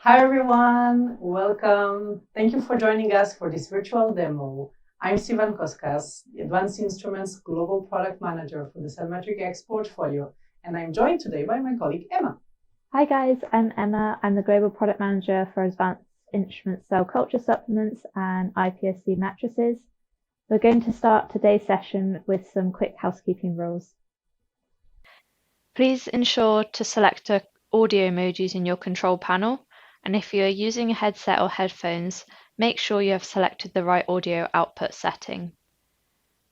Hi everyone, welcome. Thank you for joining us for this virtual demo. I'm Sivan Koskas, the Advanced Instruments Global Product Manager for the Cellmetric X portfolio, and I'm joined today by my colleague Emma. Hi guys, I'm Emma. I'm the Global Product Manager for Advanced Instruments Cell Culture Supplements and iPSC matrices. We're going to start today's session with some quick housekeeping rules. Please ensure to select an audio mode using your control panel, and if you are using a headset or headphones, make sure you have selected the right audio output setting.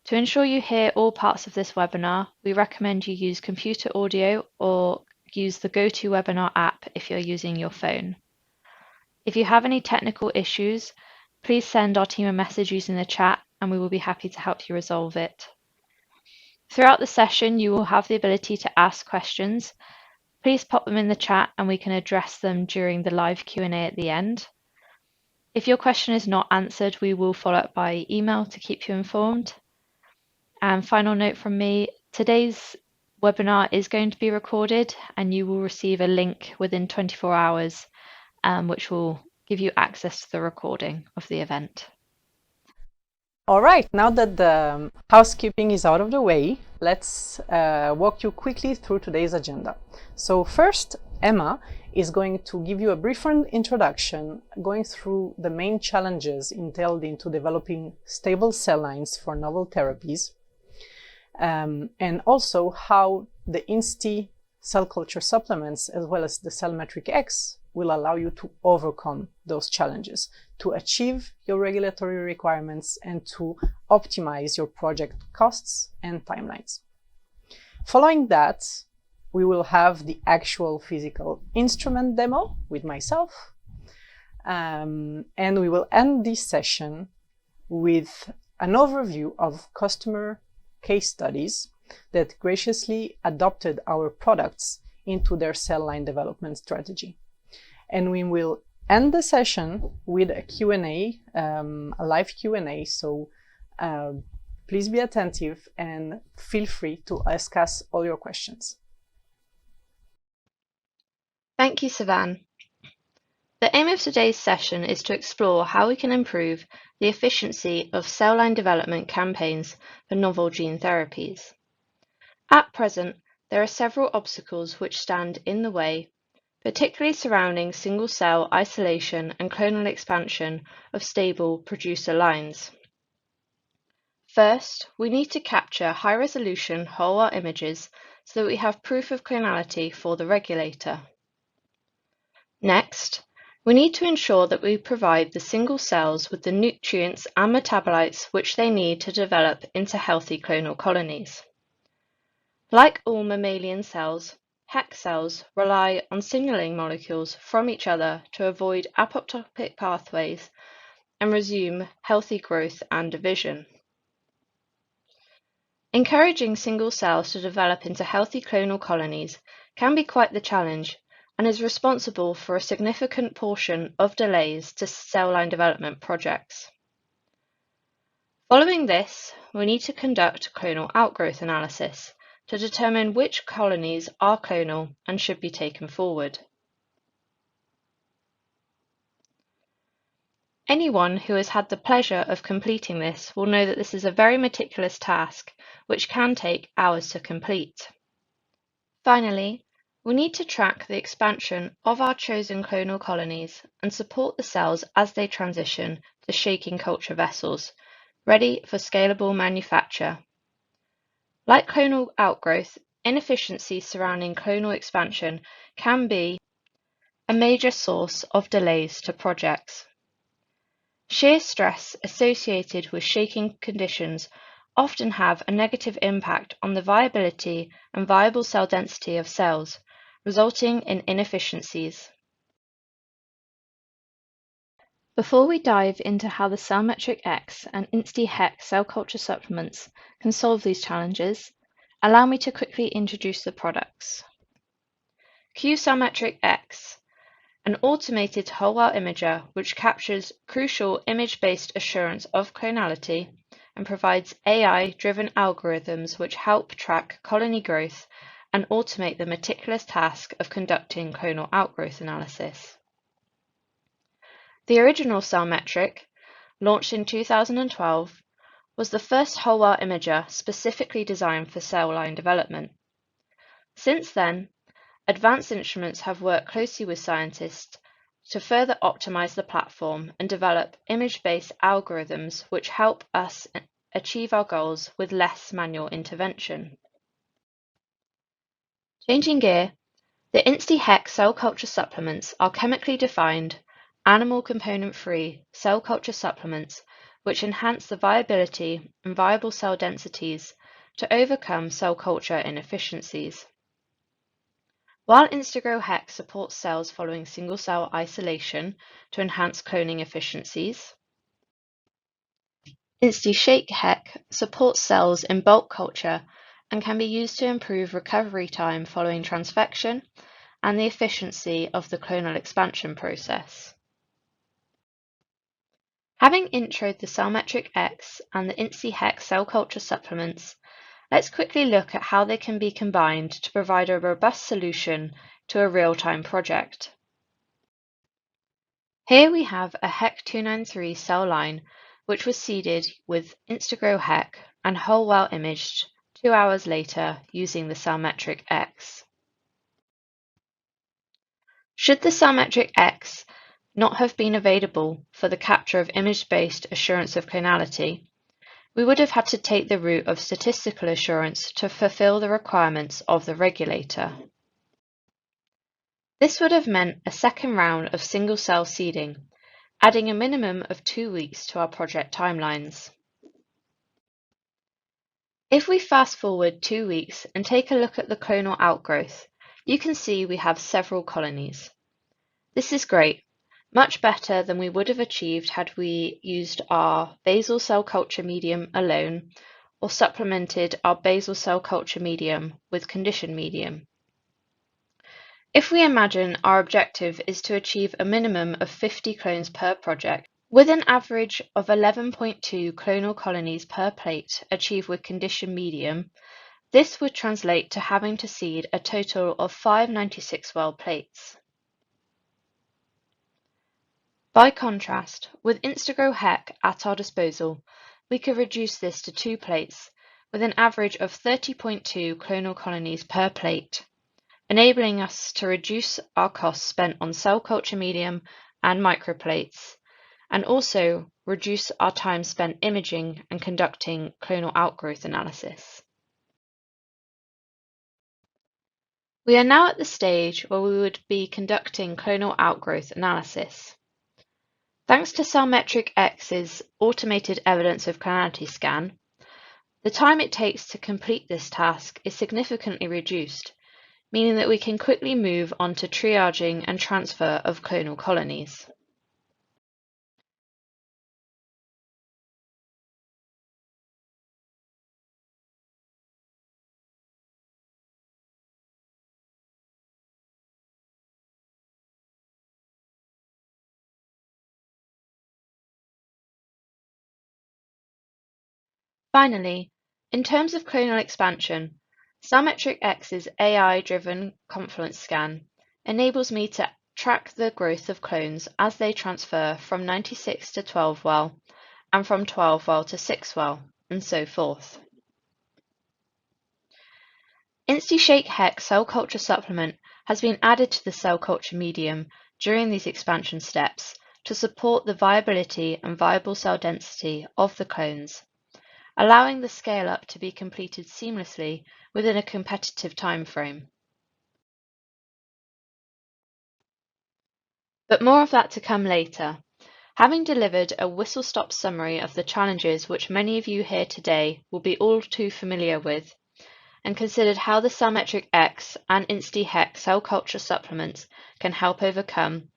To ensure you hear all parts of this webinar, we recommend you use computer audio or use the GoToWebinar app if you're using your phone. If you have any technical issues, please send our team a message using the chat and we will be happy to help you resolve it. Throughout the session, you will have the ability to ask questions. Please pop them in the chat and we can address them during the live Q&A at the end. If your question is not answered, we will follow up by email to keep you informed. And final note from me, today's webinar is going to be recorded and you will receive a link within 24 hours, which will give you access to the recording of the event. All right, now that the housekeeping is out of the way, let's walk you quickly through today's agenda. So first, Emma is going to give you a brief introduction, going through the main challenges entailed into developing stable cell lines for novel therapies, and also how the Insti cell culture supplements, as well as the Cellmetric X, will allow you to overcome those challenges, to achieve your regulatory requirements, and to optimize your project costs and timelines. Following that, we will have the actual physical instrument demo with myself, and we will end this session with an overview of customer case studies that graciously adopted our products into their cell line development strategy. And we will end the session with a Q&A, a live Q&A, so please be attentive and feel free to ask us all your questions. Thank you, Sivan. The aim of today's session is to explore how we can improve the efficiency of cell line development campaigns for novel gene therapies. At present, there are several obstacles which stand in the way, particularly surrounding single-cell isolation and clonal expansion of stable producer lines. First, we need to capture high-resolution whole-cell images so that we have proof of clonality for the regulator. Next, we need to ensure that we provide the single cells with the nutrients and metabolites which they need to develop into healthy clonal colonies. Like all mammalian cells, HEK cells rely on signaling molecules from each other to avoid apoptotic pathways and resume healthy growth and division. Encouraging single cells to develop into healthy clonal colonies can be quite the challenge and is responsible for a significant portion of delays to cell line development projects. Following this, we need to conduct clonal outgrowth analysis to determine which colonies are clonal and should be taken forward. Anyone who has had the pleasure of completing this will know that this is a very meticulous task, which can take hours to complete. Finally, we need to track the expansion of our chosen clonal colonies and support the cells as they transition to shaking culture vessels, ready for scalable manufacture. Like clonal outgrowth, inefficiencies surrounding clonal expansion can be a major source of delays to projects. Shear stress associated with shaking conditions often have a negative impact on the viability and viable cell density of cells, resulting in inefficiencies. Before we dive into how the Cellmetric X and InstiSHAKE cell culture supplements can solve these challenges, allow me to quickly introduce the products. Cellmetric X, an automated whole-cell imager which captures crucial image-based assurance of clonality and provides AI-driven algorithms which help track colony growth and automate the meticulous task of conducting clonal outgrowth analysis. The original cell metric, launched in 2012, was the first whole-well imager specifically designed for cell line development. Since then, advanced instruments have worked closely with scientists to further optimize the platform and develop image-based algorithms which help us achieve our goals with less manual intervention. Changing gear, the InstiSHAKE cell culture supplements are chemically defined, animal component-free cell culture supplements which enhance the viability and viable cell densities to overcome cell culture inefficiencies. While InstiGRO HEC supports cells following single-cell isolation to enhance cloning efficiencies, InstiSHAKE HEC supports cells in bulk culture and can be used to improve recovery time following transfection and the efficiency of the clonal expansion process. Having introed the Cellmetric X and the InstiHAKE cell culture supplements, let's quickly look at how they can be combined to provide a robust solution to a real-time project. Here we have a HEC 293 cell line which was seeded with InstiGRO HEC and whole well imaged 2 hours later using the Cellmetric X. Should the Cellmetric X not have been available for the capture of image-based assurance of clonality, we would have had to take the route of statistical assurance to fulfill the requirements of the regulator. This would have meant a second round of single-cell seeding, adding a minimum of 2 weeks to our project timelines. If we fast forward 2 weeks and take a look at the clonal outgrowth, you can see we have several colonies. This is great, much better than we would have achieved had we used our basal cell culture medium alone or supplemented our basal cell culture medium with conditioned medium. If we imagine our objective is to achieve a minimum of 50 clones per project, with an average of 11.2 clonal colonies per plate achieved with conditioned medium, this would translate to having to seed a total of 596 well plates. By contrast, with InstiGRO HEC at our disposal, we could reduce this to 2 plates, with an average of 30.2 clonal colonies per plate, enabling us to reduce our costs spent on cell culture medium and microplates, and also reduce our time spent imaging and conducting clonal outgrowth analysis. We are now at the stage where we would be conducting clonal outgrowth analysis. Thanks to Cellmetric X's Automated Evidence of Clonality scan, the time it takes to complete this task is significantly reduced, meaning that we can quickly move on to triaging and transfer of clonal colonies. Finally, in terms of clonal expansion, Cellmetric X's AI-driven Confluence Scan enables me to track the growth of clones as they transfer from 96 to 12 well, and from 12 well to 6 well, and so forth. InstiSHAKE HEC cell culture supplement has been added to the cell culture medium during these expansion steps to support the viability and viable cell density of the clones, allowing the scale-up to be completed seamlessly within a competitive time frame. But more of that to come later. Having delivered a whistle-stop summary of the challenges which many of you here today will be all too familiar with, and considered how the Cellmetric X and InstiHAKE cell culture supplements can help overcome,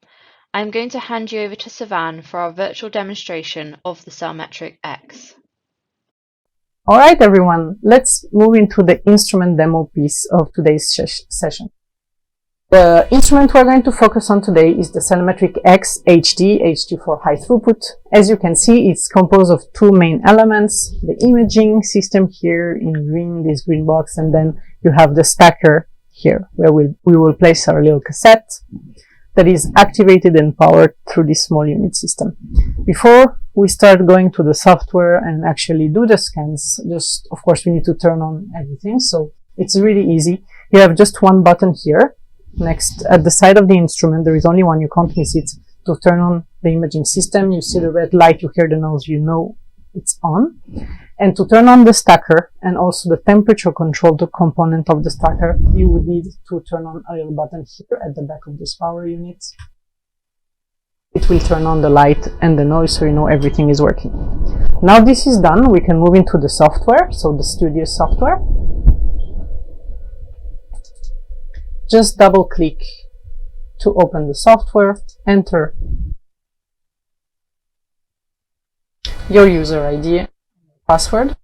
I am going to hand you over to Savan for our virtual demonstration of the Cellmetric X. All right, everyone, let's move into the instrument demo piece of today's session. The instrument we're going to focus on today is the Cellmetric X HD for high throughput. As you can see, it's composed of 2 main elements, the imaging system here in green, this green box, and then you have the stacker here, where we will place our little cassette. that is activated and powered through this small unit system. Before we start going to the software and actually do the scans, just of course we need to turn on everything. So it's really easy. You have just one button here. Next, at the side of the instrument, there is only one, you can't miss it. To turn on the imaging system, you see the red light, you hear the noise, you know it's on. And to turn on the stacker and also the temperature control, the component of the stacker, you would need to turn on a little button here at the back of this power unit. It will turn on the light and the noise so you know everything is working. Now this is done, we can move into the software, so the studio software. Just double click to open the software, enter your user ID, password.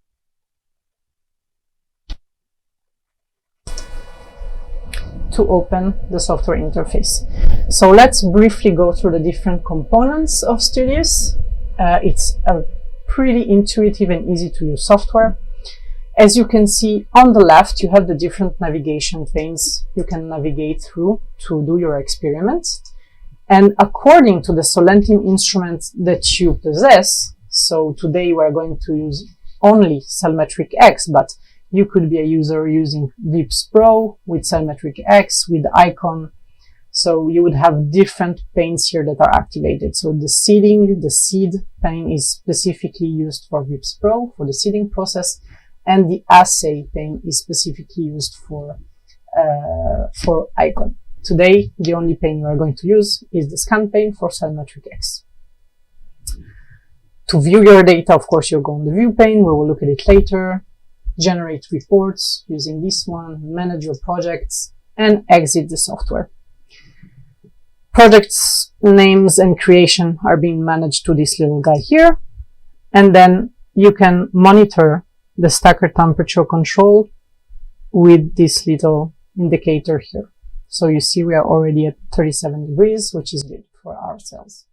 To open the software interface. So let's briefly go through the different components of Studios. It's a pretty intuitive and easy to use software. As you can see on the left, you have the different navigation panes you can navigate through to do your experiments. And according to the Solentium instrument that you possess, so today we're going to use only Cellmetric X, but you could be a user using VIPS Pro with Cellmetric X, with Icon. So you would have different panes here that are activated. So the seeding, the seed pane is specifically used for VIPS Pro for the seeding process. And the assay pane is specifically used for Icon. Today, the only pane we are going to use is the scan pane for Cellmetric X. To view your data, of course, you'll go on the view pane. We will look at it later. Generate reports using this one, manage your projects, and exit the software. Projects, names, and creation are being managed to this little guy here. And then you can monitor the stacker temperature control with this little indicator here. So you see we are already at 37 degrees, which is good for our cells.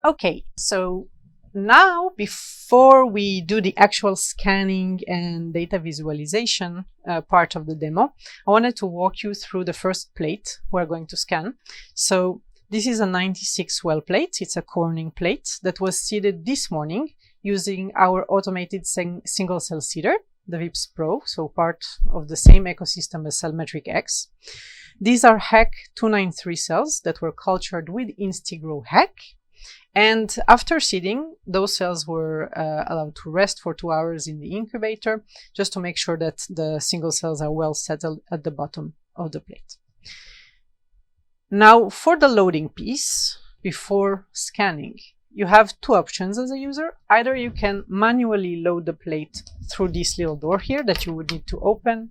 Okay, so now before we do the actual scanning and data visualization part of the demo, I wanted to walk you through the first plate we're going to scan. So this is a 96 well plate. It's a Corning plate that was seeded this morning using our automated single cell seeder, the VIPS Pro, so part of the same ecosystem as Cellmetric X. These are HAK 293 cells that were cultured with InstiGRO HAK. And after seeding, those cells were allowed to rest for 2 hours in the incubator, just to make sure that the single cells are well settled at the bottom of the plate. Now, for the loading piece, before scanning, you have two options as a user. Either you can manually load the plate through this little door here that you would need to open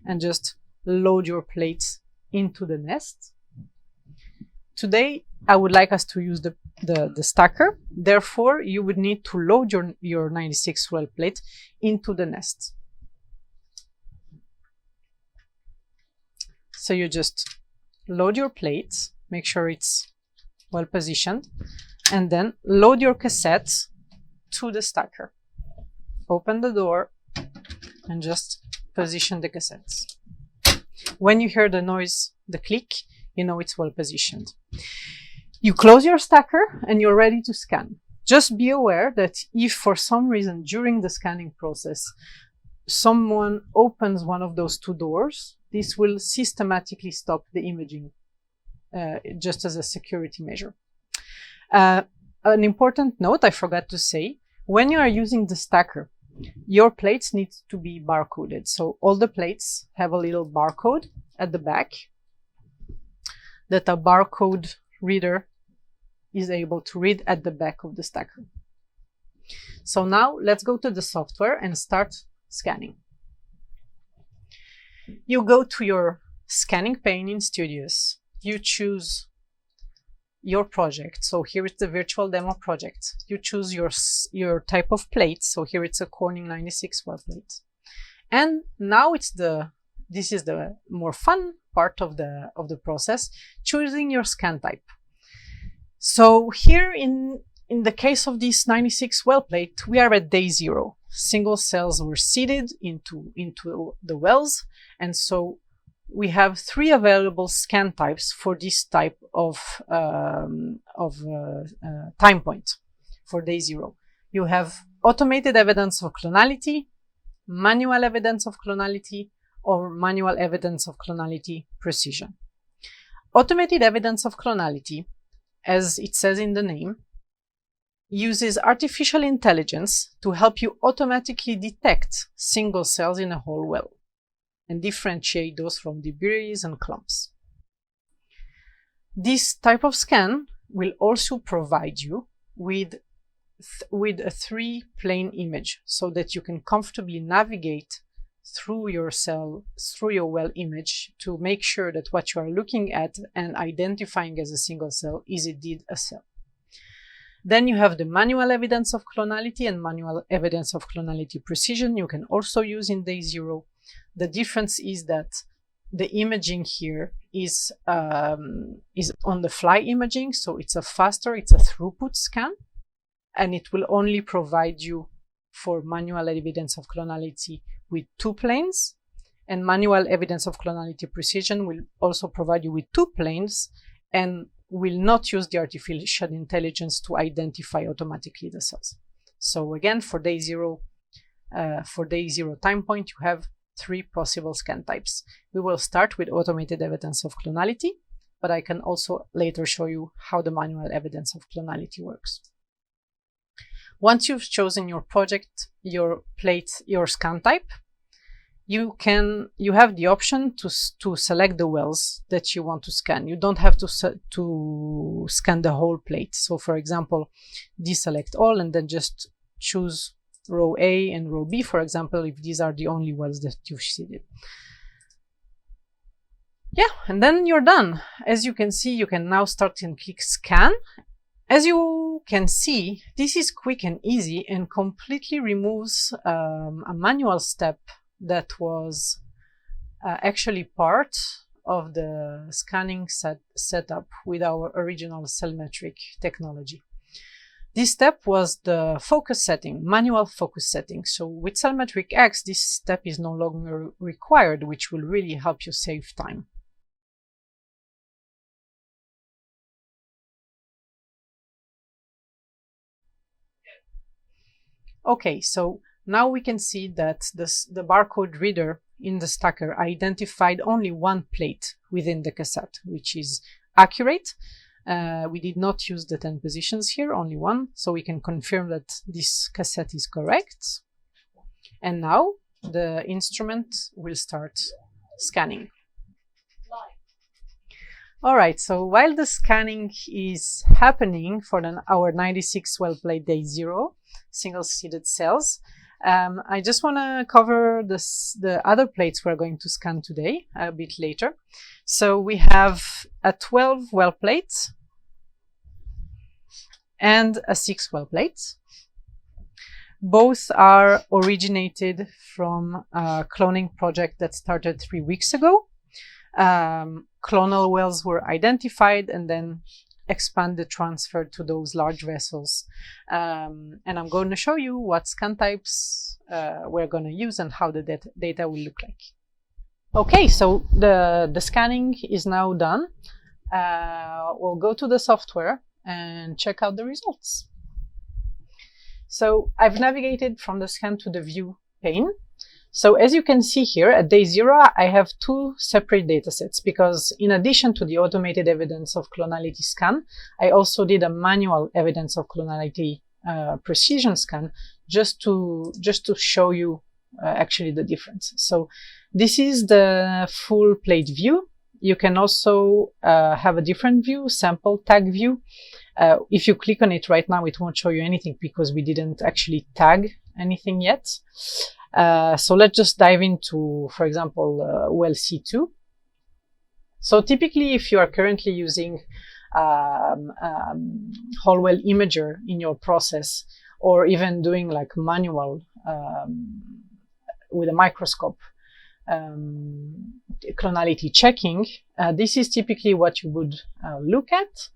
and just load your plates into the nest. Today, I would like us to use the stacker. Therefore, you would need to load your 96 well plate into the nest. So you just load your plates, make sure it's well positioned, and then load your cassettes to the stacker. Open the door and just position the cassettes. When you hear the noise, the click, you know it's well positioned. You close your stacker and you're ready to scan. Just be aware that if for some reason during the scanning process someone opens one of those two doors, this will systematically stop the imaging just as a security measure. An important note I forgot to say, when you are using the stacker, your plates need to be barcoded. So all the plates have a little barcode at the back that a barcode reader is able to read at the back of the stacker. So now let's go to the software and start scanning. You go to your scanning pane in Studios. You choose your project. So here is the virtual demo project. You choose your type of plate. So here it's a Corning 96 well plate. And now this is the more fun part of the process, choosing your scan type. So here in the case of this 96 well plate, we are at day 0. Single cells were seeded into the wells, and so we have 3 available scan types for this type of time point for day 0. You have automated evidence of clonality, manual evidence of clonality, or manual evidence of clonality precision. Automated evidence of clonality, as it says in the name, uses artificial intelligence to help you automatically detect single cells in a whole well and differentiate those from debris and clumps. This type of scan will also provide you with a 3-plane image so that you can comfortably navigate through your well image to make sure that what you are looking at and identifying as a single cell is indeed a cell. Then you have the manual evidence of clonality and manual evidence of clonality precision you can also use in day 0. The difference is that the imaging here is on the fly imaging, so it's a throughput scan, and it will only provide you for manual evidence of clonality with 2 planes, and manual evidence of clonality precision will also provide you with 2 planes and will not use the artificial intelligence to identify automatically the cells. So again, for day 0 time point, you have 3 possible scan types. We will start with automated evidence of clonality, but I can also later show you how the manual evidence of clonality works. Once you've chosen your project, your plate, your scan type, you have the option to select the wells that you want to scan. You don't have to scan the whole plate. So for example, deselect all and then just choose row A and row B, for example, if these are the only wells that you've seeded. Yeah, and then you're done. As you can see, you can now start and click scan. As you can see, this is quick and easy and completely removes a manual step that was actually part of the scanning setup with our original CellMetric technology. This step was the focus setting, manual focus setting. So with CellMetric X, this step is no longer required, which will really help you save time. Okay, so now we can see that the barcode reader in the stacker identified only 1 plate within the cassette, which is accurate. We did not use the 10 positions here, only 1, so we can confirm that this cassette is correct. And now the instrument will start scanning. All right, so while the scanning is happening for our 96 well plate day 0 single-seeded cells, I just want to cover the other plates we're going to scan today a bit later. So we have a 12 well plate and a 6 well plate. Both are originated from a cloning project that started 3 weeks ago. Clonal wells were identified and then expanded, transferred to those large vessels. And I'm going to show you what scan types we're going to use and how the data will look like. Okay, so the scanning is now done. We'll go to the software and check out the results. So I've navigated from the scan to the view pane. So as you can see here, at day 0, I have 2 separate datasets because in addition to the automated evidence of clonality scan, I also did a manual evidence of clonality precision scan just to show you actually the difference. So this is the full plate view. You can also have a different view, sample tag view. If you click on it right now, it won't show you anything because we didn't actually tag anything yet. So let's just dive into, for example, well C2. So typically, if you are currently using whole well imager in your process, or even doing like manual with a microscope clonality checking, this is typically what you would look at.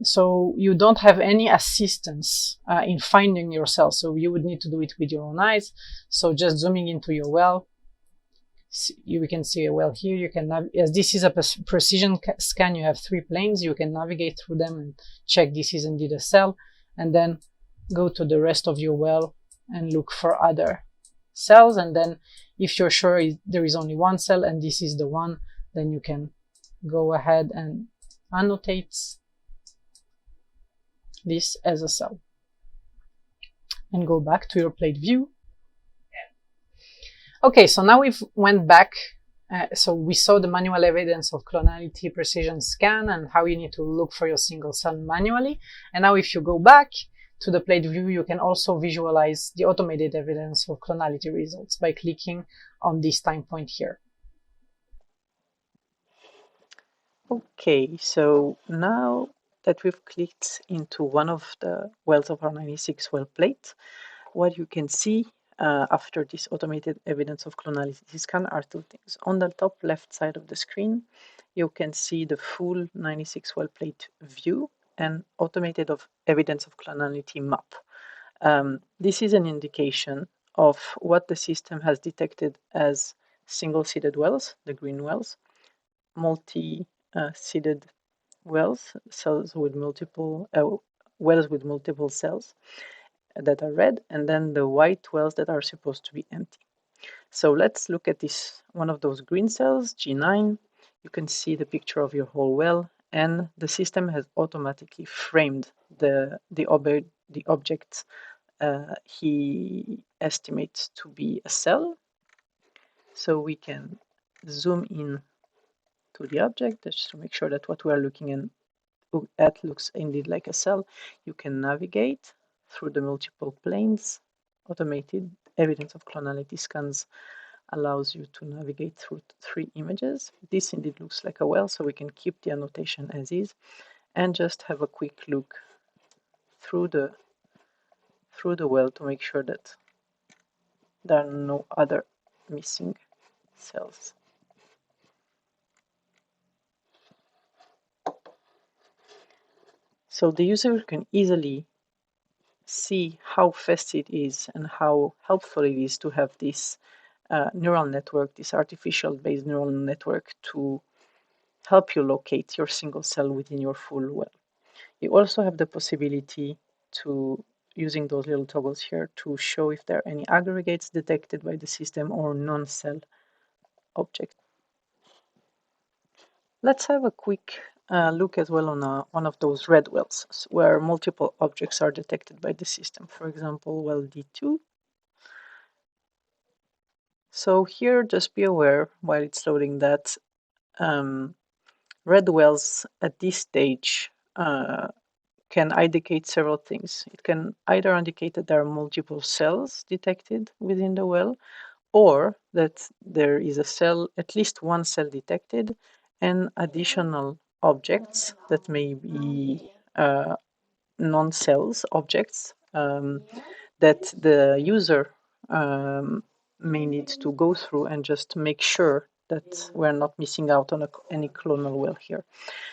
So you don't have any assistance in finding your cells. So you would need to do it with your own eyes. So just zooming into your well, we can see a well here. You can as this is a precision scan, you have 3 planes. You can navigate through them and check this is indeed a cell, and then go to the rest of your well and look for other cells. And then if you're sure there is only one cell and this is the one, then you can go ahead and annotate this as a cell and go back to your plate view. Okay, so now we've went back. So we saw the manual evidence of clonality precision scan and how you need to look for your single cell manually. And now if you go back to the plate view, you can also visualize the automated evidence of clonality results by clicking on this time point here. Okay, so now that we've clicked into one of the wells of our 96 well plate, what you can see after this automated evidence of clonality scan are 2 things. On the top left side of the screen, you can see the full 96 well plate view and automated evidence of clonality map. This is an indication of what the system has detected as single-seeded wells, the green wells, multi-seeded wells, cells with multiple wells with multiple cells that are red, and then the white wells that are supposed to be empty. So let's look at this one of those green cells, G9. You can see the picture of your whole well, and the system has automatically framed the object he estimates to be a cell. So we can zoom in to the object just to make sure that what we are looking at looks indeed like a cell. You can navigate through the multiple planes. Automated evidence of clonality scans allows you to navigate through 3 images. This indeed looks like a well, so we can keep the annotation as is and just have a quick look through the well to make sure that there are no other missing cells. So the user can easily see how fast it is and how helpful it is to have this neural network, this artificial-based neural network, to help you locate your single cell within your full well. You also have the possibility to, using those little toggles here, to show if there are any aggregates detected by the system or non-cell objects. Let's have a quick look as well on one of those red wells where multiple objects are detected by the system. For example, well D2. So here, just be aware while it's loading that red wells at this stage can indicate several things. It can either indicate that there are multiple cells detected within the well, or that there is a cell, at least one cell detected, and additional objects that may be non-cells objects that the user may need to go through and just make sure that we're not missing out on any clonal well here.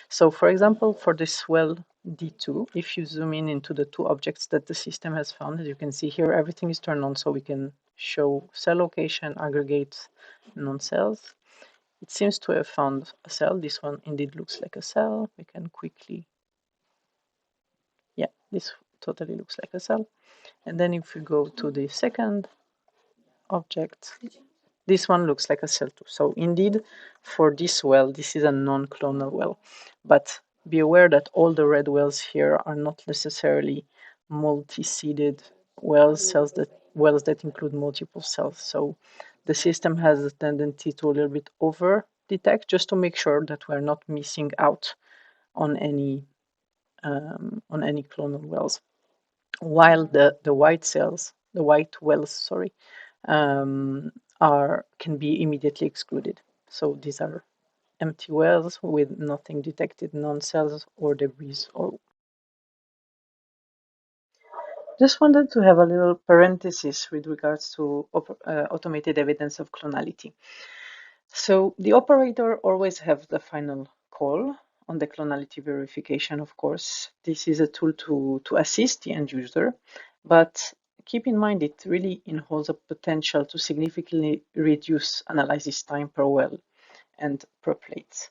So for example, for this well D2, if you zoom in into the 2 objects that the system has found, as you can see here, everything is turned on so we can show cell location, aggregate, non-cells. It seems to have found a cell. This one indeed looks like a cell. We can quickly, yeah, this totally looks like a cell. And then if we go to the second object, this one looks like a cell too. So indeed, for this well, this is a non-clonal well. But be aware that all the red wells here are not necessarily multi-seeded wells that include multiple cells. So the system has a tendency to a little bit over-detect just to make sure that we're not missing out on any clonal wells. While the white wells, can be immediately excluded. So these are empty wells with nothing detected, non-cells or debris. Just wanted to have a little parenthesis with regards to automated evidence of clonality. So the operator always has the final call on the clonality verification, of course. This is a tool to assist the end user, but keep in mind it really holds a potential to significantly reduce analysis time per well and per plate.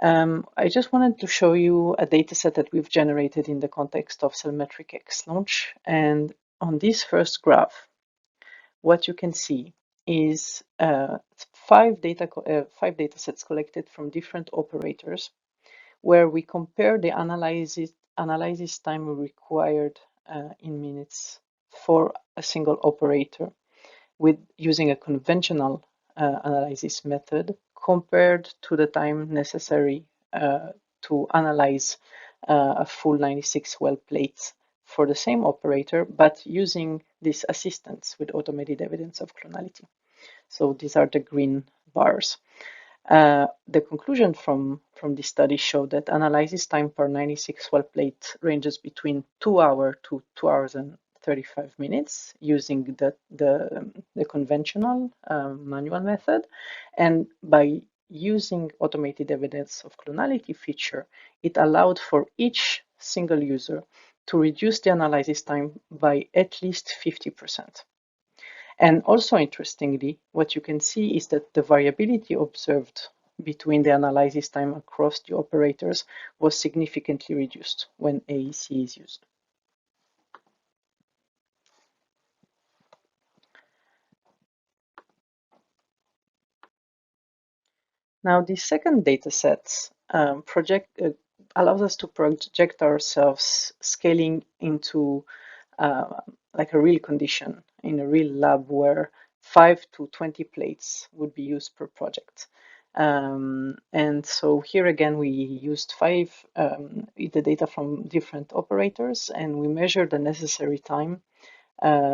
I just wanted to show you a dataset that we've generated in the context of Cellmetric X launch. And on this first graph, what you can see is five data sets collected from different operators, where we compare the analysis time required in minutes for a single operator with using a conventional analysis method compared to the time necessary to analyze a full 96 well plates for the same operator, but using these assistants with automated evidence of clonality. So these are the green bars. The conclusion from this study showed that analysis time per 96 well plate ranges between 2 hours to 2 hours and 35 minutes using the conventional manual method. And by using automated evidence of clonality feature, it allowed for each single user to reduce the analysis time by at least 50%. And also interestingly, what you can see is that the variability observed between the analysis time across the operators was significantly reduced when AEC is used. Now, the second data set allows us to project ourselves scaling into like a real condition in a real lab where 5 to 20 plates would be used per project. And so here again, we used the data from different operators, and we measured the necessary time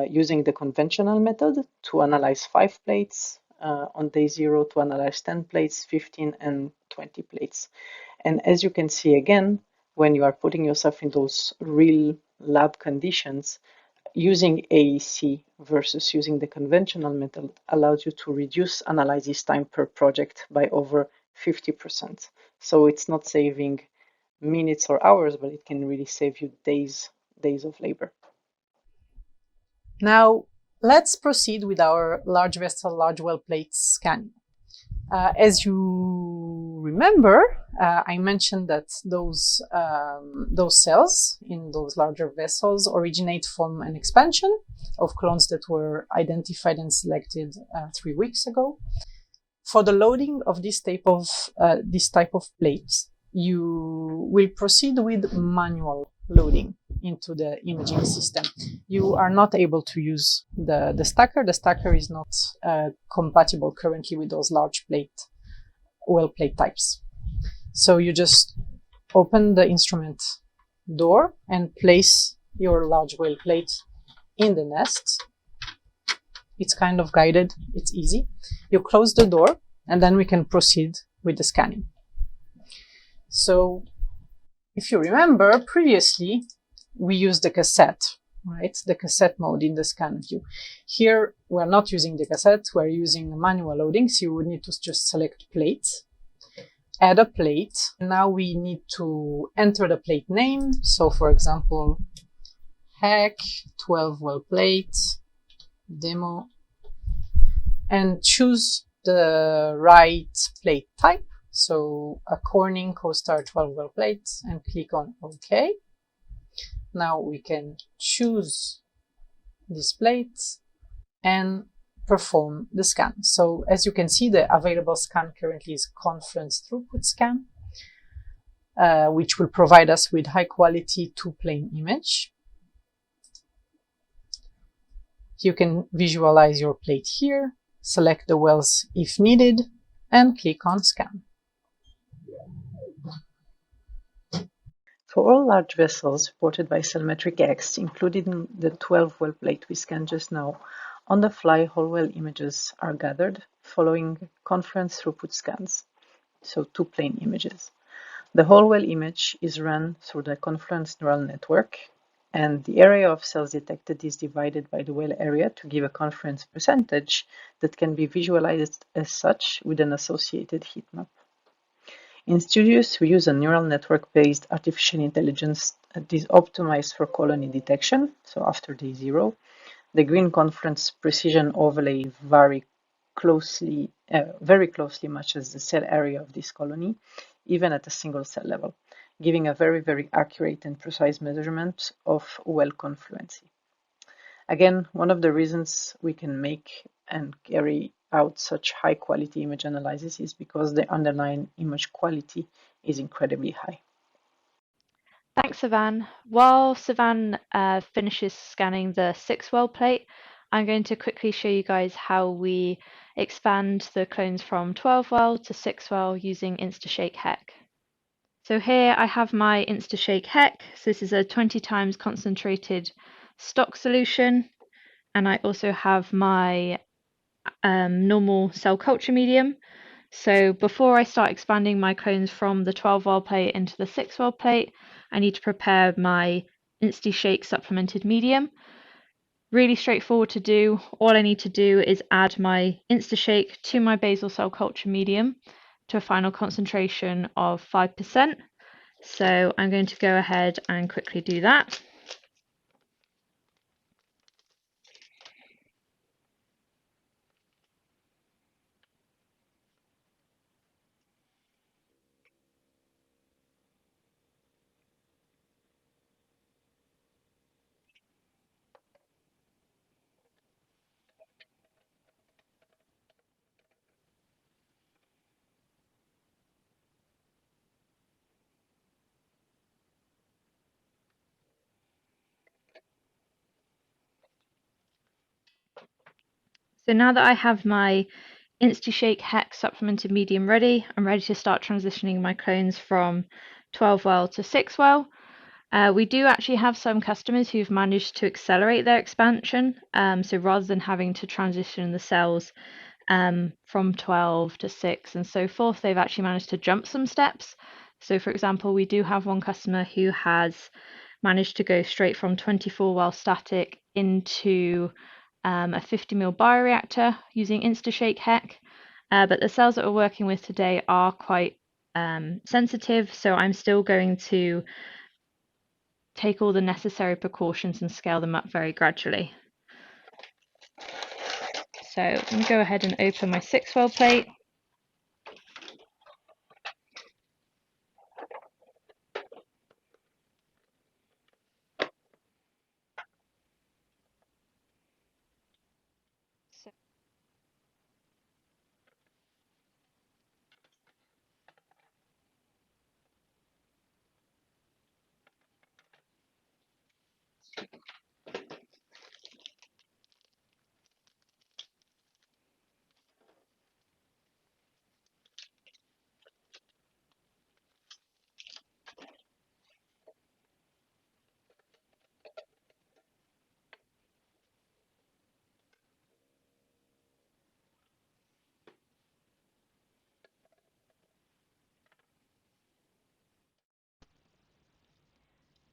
using the conventional method to analyze 5 plates, on day 0 to analyze 10 plates, 15 and 20 plates. And as you can see again, when you are putting yourself in those real lab conditions, using AEC versus using the conventional method allows you to reduce analysis time per project by over 50%. So it's not saving minutes or hours, but it can really save you days of labor. Now, let's proceed with our large vessel, large well plate scanning. As you remember, I mentioned that those cells in those larger vessels originate from an expansion of clones that were identified and selected 3 weeks ago. For the loading of this type of plates, you will proceed with manual loading into the imaging system. You are not able to use the stacker. The stacker is not compatible currently with those large well plate types. So you just open the instrument door and place your large well plate in the nest. It's kind of guided, it's easy. You close the door and then we can proceed with the scanning. So if you remember previously, we used the cassette, right? The cassette mode in the scan view. Here, we're not using the cassette, we're using manual loading. So you would need to just select plate, add a plate. Now we need to enter the plate name. So for example, hack 12 well plate, demo, and choose the right plate type. So a Corning CoStar 12 well plate and click on OK. Now we can choose this plate and perform the scan. So as you can see, the available scan currently is Confluence Throughput Scan, which will provide us with high quality 2-plane image. You can visualize your plate here, select the wells if needed, and click on scan. For all large vessels supported by Cellmetric X, including the 12 well plate we scanned just now, on-the-fly whole well images are gathered following Confluence Throughput scans, so 2-plane images. The whole well image is run through the Confluence neural network, and the area of cells detected is divided by the well area to give a confluence percentage that can be visualized as such with an associated heat map. In Studios, we use a neural network-based artificial intelligence that is optimized for colony detection, so after day 0, The green Confluence precision overlay very closely matches the cell area of this colony, even at a single cell level, giving a very, very accurate and precise measurement of well confluency. Again, one of the reasons we can make and carry out such high quality image analysis is because the underlying image quality is incredibly high. Thanks, Sivan. While Sivan finishes scanning the 6-well plate, I'm going to quickly show you guys how we expand the clones from 12-well to 6-well using InstiSHAKE. So here I have my InstiSHAKE. So this is a 20 times concentrated stock solution. And I also have my normal cell culture medium. So before I start expanding my clones from the 12-well plate into the 6-well plate, I need to prepare my InstiSHAKE supplemented medium. Really straightforward to do. All I need to do is add my InstiSHAKE to my basal cell culture medium to a final concentration of 5%. So I'm going to go ahead and quickly do that. So now that I have my InstiSHAKE Hex supplemented medium ready, I'm ready to start transitioning my clones from 12-well to 6-well. We do actually have some customers who've managed to accelerate their expansion. So rather than having to transition the cells from 12 to 6 and so forth, they've actually managed to jump some steps. So for example, we do have one customer who has managed to go straight from 24-well static into a 50 ml bioreactor using InstiSHAKE. But the cells that we're working with today are quite sensitive, so I'm still going to take all the necessary precautions and scale them up very gradually. So I'm going to go ahead and open my 6-well plate.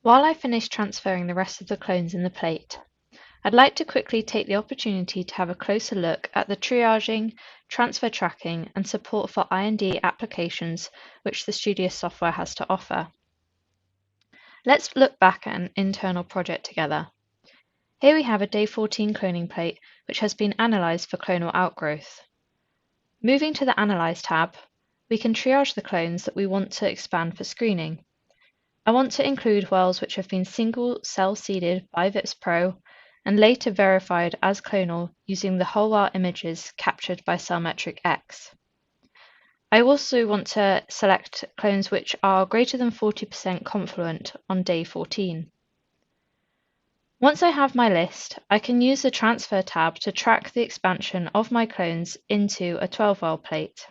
While I finish transferring the rest of the clones in the plate, I'd like to quickly take the opportunity to have a closer look at the triaging, transfer tracking, and support for I&D applications which the Studious software has to offer. Let's look back at an internal project together. Here we have a day 14 cloning plate which has been analysed for clonal outgrowth. Moving to the Analyze tab, we can triage the clones that we want to expand for screening. I want to include wells which have been single cell seeded by VIPS Pro and later verified as clonal using the whole well images captured by Cellmetric X. I also want to select clones which are greater than 40% confluent on day 14. Once I have my list, I can use the Transfer tab to track the expansion of my clones into a 12-well plate.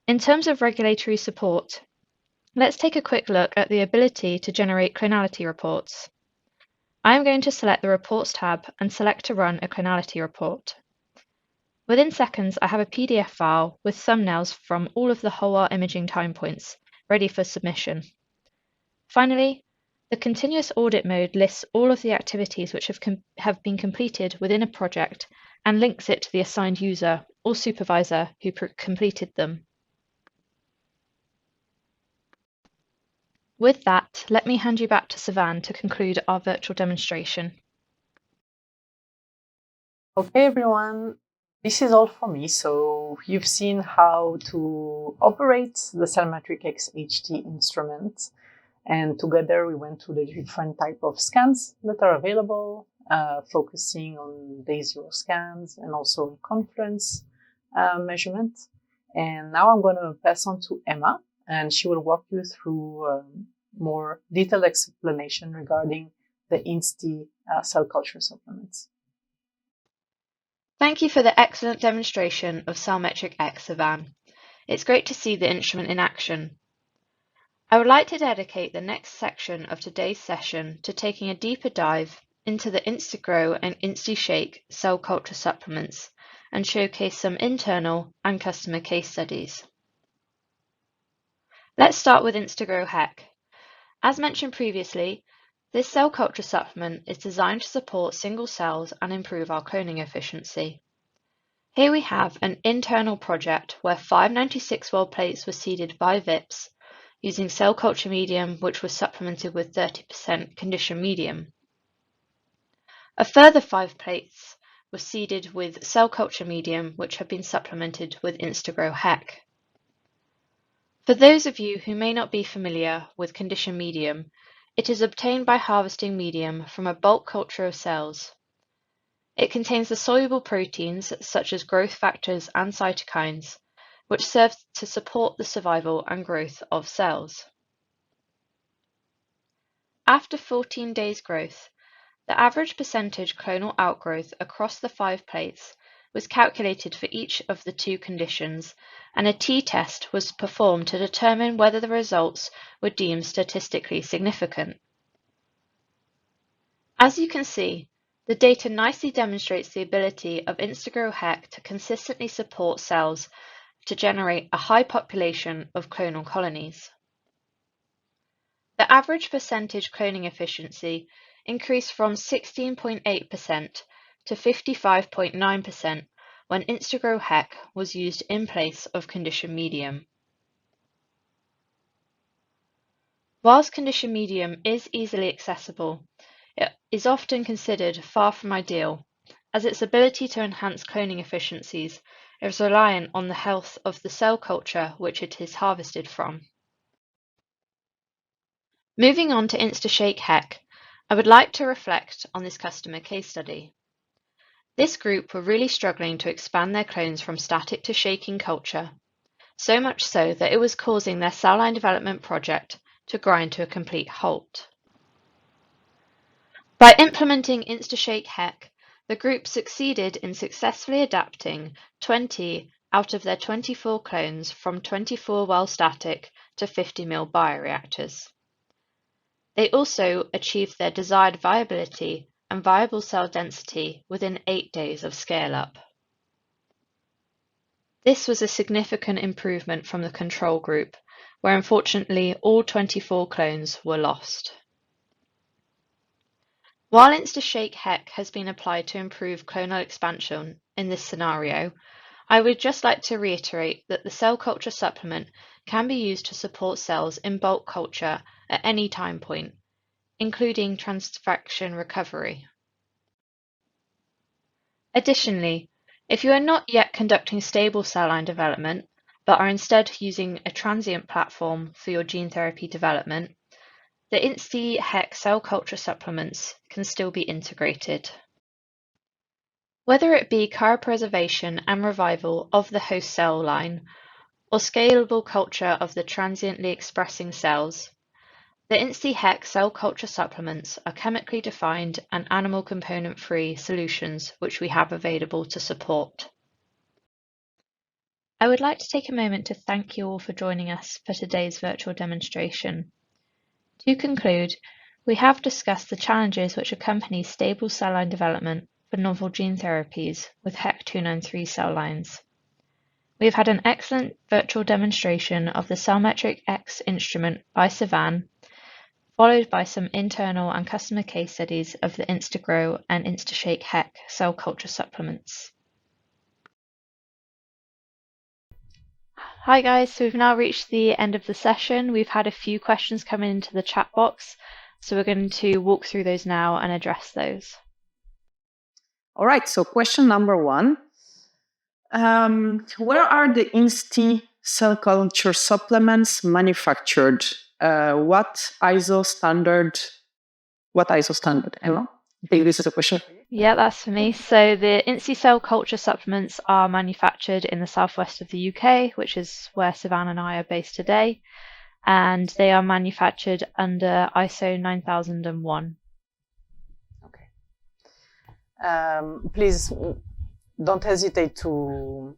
In terms of regulatory support, let's take a quick look at the ability to generate clonality reports. I am going to select the Reports tab and select to run a clonality report. Within seconds, I have a PDF file with thumbnails from all of the whole well imaging time points ready for submission. Finally, The continuous audit mode lists all of the activities which have been completed within a project and links it to the assigned user or supervisor who completed them. With that, let me hand you back to Savan to conclude our virtual demonstration. Okay, everyone, this is all for me. So you've seen how to operate the Cellmetric X HT instrument. And together we went through the different type of scans that are available, focusing on day zero scans and also Confluence measurement. And now I'm going to pass on to Emma, and she will walk you through more detailed explanation regarding the Insti cell culture supplements. Thank you for the excellent demonstration of Cellmetric X, Savan. It's great to see the instrument in action. I would like to dedicate the next section of today's session to taking a deeper dive into the InstiGRO and InstiSHAKE cell culture supplements and showcase some internal and customer case studies. Let's start with InstiGRO HEC. As mentioned previously, this cell culture supplement is designed to support single cells and improve our cloning efficiency. Here we have an internal project where 596 well plates were seeded by VIPs using cell culture medium which was supplemented with 30% conditioned medium. A further 5 plates were seeded with cell culture medium which have been supplemented with InstiGRO HEC. For those of you who may not be familiar with conditioned medium, it is obtained by harvesting medium from a bulk culture of cells. It contains the soluble proteins such as growth factors and cytokines, which serve to support the survival and growth of cells. After 14 days growth, the average percentage clonal outgrowth across the 5 plates was calculated for each of the 2 conditions, and a t-test was performed to determine whether the results were deemed statistically significant. As you can see, the data nicely demonstrates the ability of InstiGRO HEC to consistently support cells to generate a high population of clonal colonies. The average percentage cloning efficiency increased from 16.8% to 55.9% when InstiGRO HEC was used in place of conditioned medium. Whilst conditioned medium is easily accessible, it is often considered far from ideal, as its ability to enhance cloning efficiencies is reliant on the health of the cell culture which it is harvested from. Moving on to InstiSHAKE HEC, I would like to reflect on this customer case study. This group were really struggling to expand their clones from static to shaking culture, so much so that it was causing their cell line development project to grind to a complete halt. By implementing InstiSHAKE HEC, the group succeeded in successfully adapting 20 out of their 24 clones from 24 well static to 50 ml bioreactors. They also achieved their desired viability and viable cell density within 8 days of scale-up. This was a significant improvement from the control group, where unfortunately all 24 clones were lost. While InstiSHAKE HEC has been applied to improve clonal expansion in this scenario, I would just like to reiterate that the cell culture supplement can be used to support cells in bulk culture at any time point, including transfection recovery. Additionally, if you are not yet conducting stable cell line development, but are instead using a transient platform for your gene therapy development, the InstiHEC cell culture supplements can still be integrated. Whether it be cryopreservation and revival of the host cell line, or scalable culture of the transiently expressing cells, the InstiHEC cell culture supplements are chemically defined and animal component-free solutions which we have available to support. I would like to take a moment to thank you all for joining us for today's virtual demonstration. To conclude, we have discussed the challenges which accompany stable cell line development for novel gene therapies with HEC 293 cell lines. We have had an excellent virtual demonstration of the Cellmetric X instrument by Savan, followed by some internal and customer case studies of the InstiGRO and InstiSHAKE cell culture supplements. Hi guys, so we've now reached the end of the session. We've had a few questions come into the chat box, so we're going to walk through those now and address those. All right, so question number 1. Where are the Insti cell culture supplements manufactured? What ISO standard, Emma? I think this is a question. Yeah, that's for me. So the Insti cell culture supplements are manufactured in the southwest of the UK, which is where Savannah and I are based today, and they are manufactured under ISO 9001. Okay. Please don't hesitate to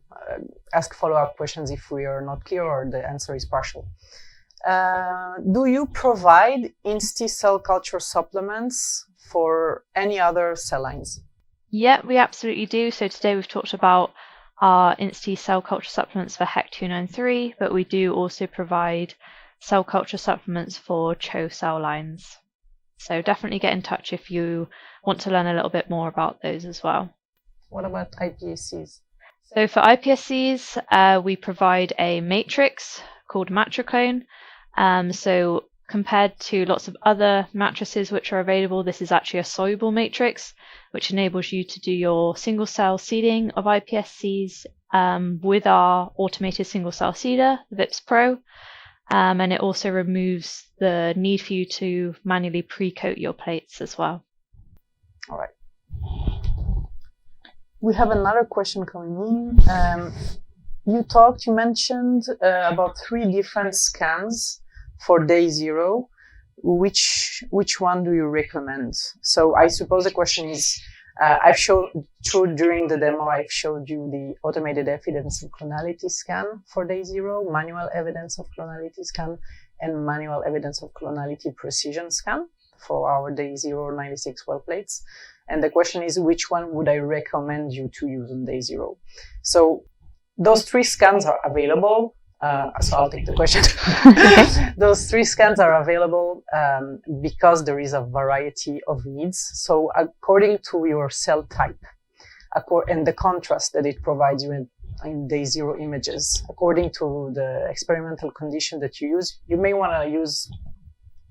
ask follow-up questions if we are not clear or the answer is partial. Do you provide Insti cell culture supplements for any other cell lines? Yeah, we absolutely do. So today we've talked about our Insti cell culture supplements for HEC293, but we do also provide cell culture supplements for CHO cell lines. So definitely get in touch if you want to learn a little bit more about those as well. What about iPSCs? So for iPSCs, we provide a matrix called Matriclone. So compared to lots of other matrices which are available, this is actually a soluble matrix, which enables you to do your single cell seeding of iPSCs with our automated single cell seeder, the VIPS Pro. And it also removes the need for you to manually pre-coat your plates as well. All right. We have another question coming in. You mentioned about 3 different scans for day 0. Which one do you recommend? So I suppose the question is, I've showed during the demo, I've showed you the automated evidence of clonality scan for day 0, manual evidence of clonality scan, and manual evidence of clonality precision scan for our day 0 96 well plates. And the question is, which one would I recommend you to use on day 0? So those 3 scans are available. So I'll take the question. Those 3 scans are available because there is a variety of needs. So according to your cell type and the contrast that it provides you in day 0 images, according to the experimental condition that you use, you may want to use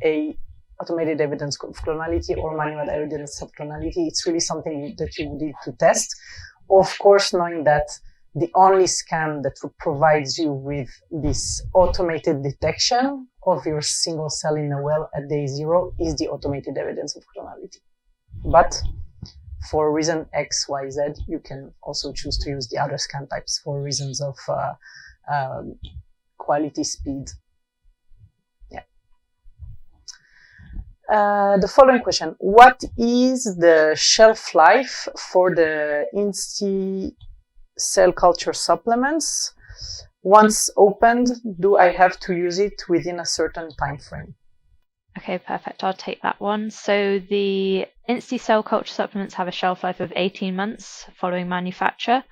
a automated evidence of clonality or manual evidence of clonality. It's really something that you need to test. Of course, knowing that the only scan that provides you with this automated detection of your single cell in a well at day 0 is the automated evidence of clonality. But for reason X, Y, Z, you can also choose to use the other scan types for reasons of quality, speed. Yeah. The following question: what is the shelf life for the Insti cell culture supplements? Once opened, do I have to use it within a certain time frame? Okay, perfect. I'll take that one. So the Insti cell culture supplements have a shelf life of 18 months following manufacture.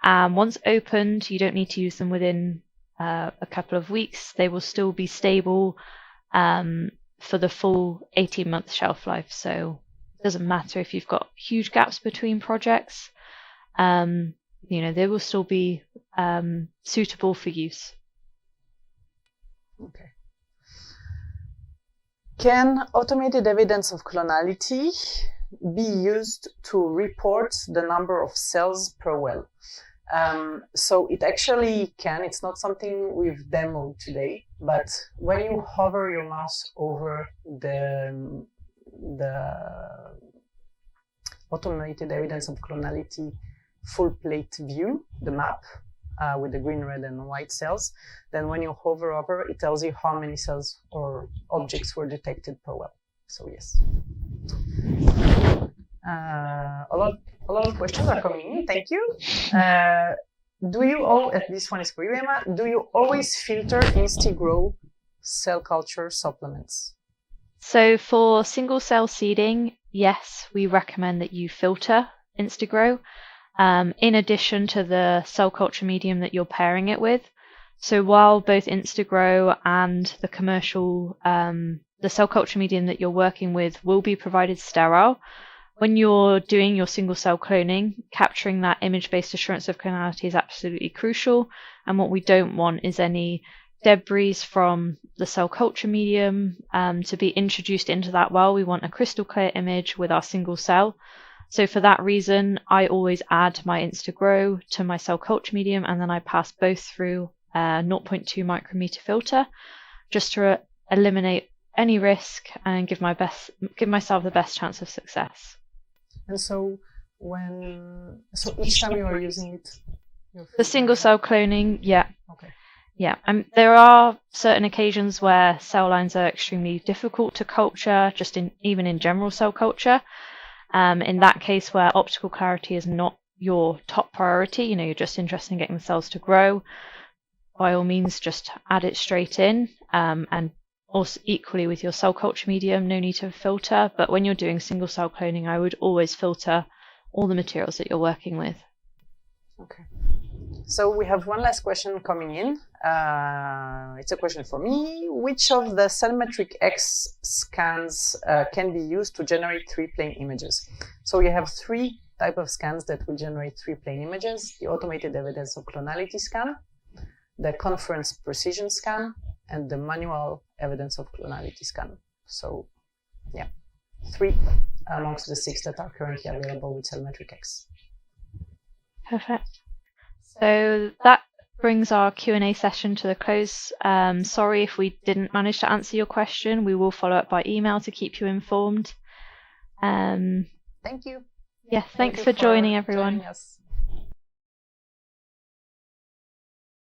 Once opened, you don't need to use them within a couple of weeks. They will still be stable for the full 18-month shelf life. So it doesn't matter if you've got huge gaps between projects. They will still be suitable for use. Okay. Can automated evidence of clonality be used to report the number of cells per well? So it actually can. It's not something we've demoed today, but when you hover your mouse over the automated evidence of clonality full plate view, the map with the green, red, and white cells, then when you hover over, it tells you how many cells or objects were detected per well. So yes. A lot of questions are coming in. Thank you. This one is for you, Emma. Do you always filter InstiGRO cell culture supplements? So for single cell seeding, yes, we recommend that you filter InstiGRO in addition to the cell culture medium that you're pairing it with. So while both InstiGRO and the commercial the cell culture medium that you're working with will be provided sterile. When you're doing your single cell cloning, capturing that image-based assurance of clonality is absolutely crucial. And what we don't want is any debris from the cell culture medium to be introduced into that well. We want a crystal clear image with our single cell. So for that reason, I always add my InstiGRO to my cell culture medium, and then I pass both through a 0.2 micrometer filter just to eliminate any risk and give myself the best chance of success. And so each time you are using it, the single cell cloning, yeah. Okay. Yeah, there are certain occasions where cell lines are extremely difficult to culture, even in general cell culture. In that case, where optical clarity is not your top priority, you're just interested in getting the cells to grow, by all means, just add it straight in. And also equally with your cell culture medium, no need to filter. But when you're doing single cell cloning, I would always filter all the materials that you're working with. Okay. So we have one last question coming in. It's a question for me. Which of the Cellmetric X scans can be used to generate 3-plane images? So we have 3 types of scans that will generate 3-plane images: the Automated Evidence of Clonality scan, the Confluence Precision scan, and the Manual Evidence of Clonality scan. So, yeah, 3 amongst the 6 that are currently available with Cellmetric X. Perfect. So that brings our Q&A session to the close. Sorry if we didn't manage to answer your question. We will follow up by email to keep you informed. Thank you. Yeah, thanks for joining, everyone. Joining us.